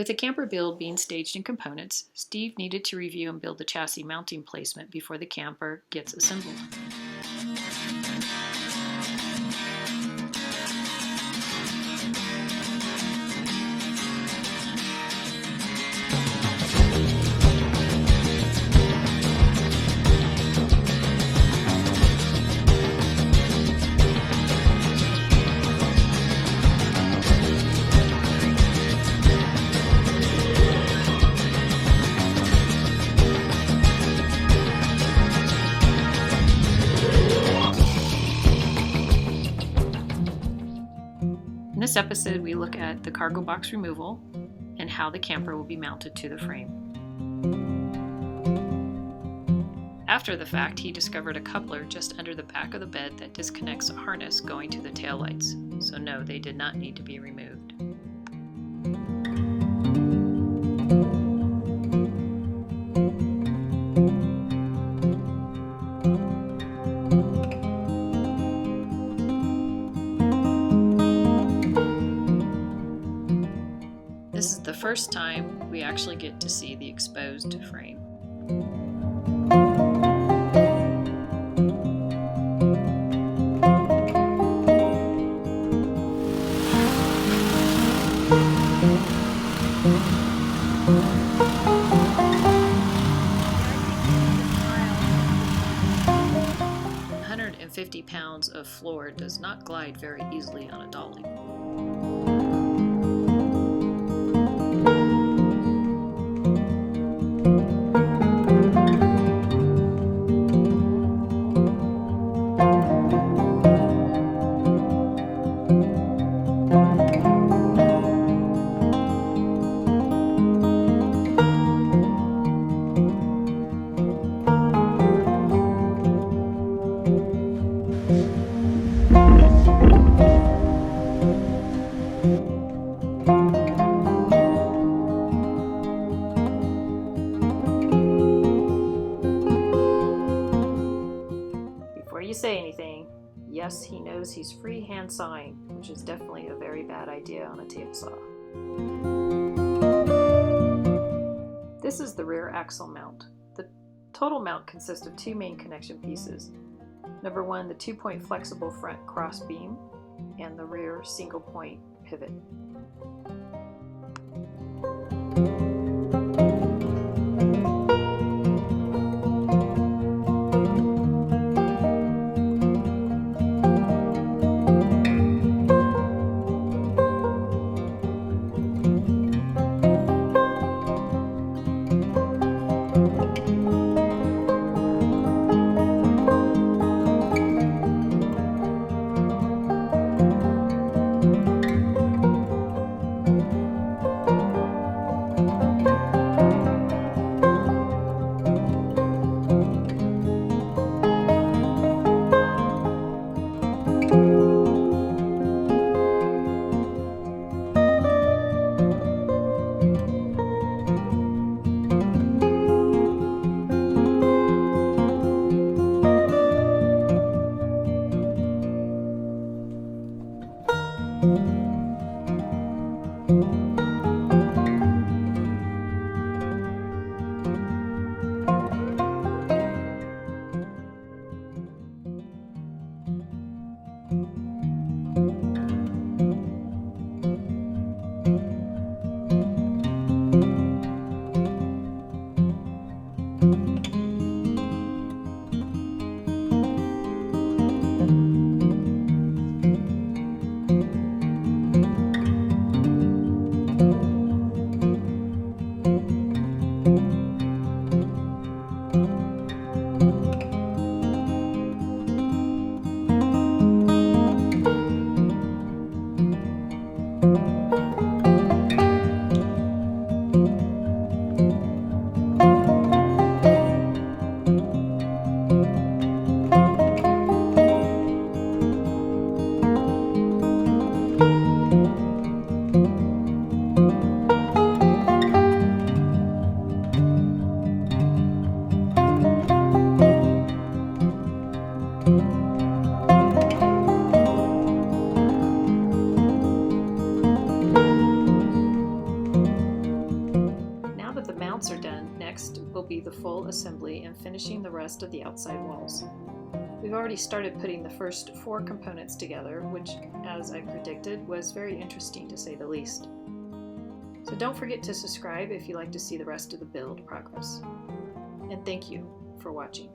With the camper build being staged in components, Steve needed to review and build the chassis mounting placement before the camper gets assembled. In this episode, we look at the cargo box removal and how the camper will be mounted to the frame. After the fact, he discovered a coupler just under the back of the bed that disconnects a harness going to the taillights, so no, they did not need to be removed. This is the first time we actually get to see the exposed frame. £150 of floor does not glide very easily on a dolly. Before you say anything, yes, he knows he's freehand sawing, which is definitely a very bad idea on a table saw. This is the rear axle mount. The total mount consists of two main connection pieces. Number one, the 2-point flexible front cross beam, and the rear single point pivot. be the full assembly and finishing the rest of the outside walls. We've already started putting the first 4 components together, which, as I predicted, was very interesting to say the least. So don't forget to subscribe if you'd like to see the rest of the build progress. And thank you for watching.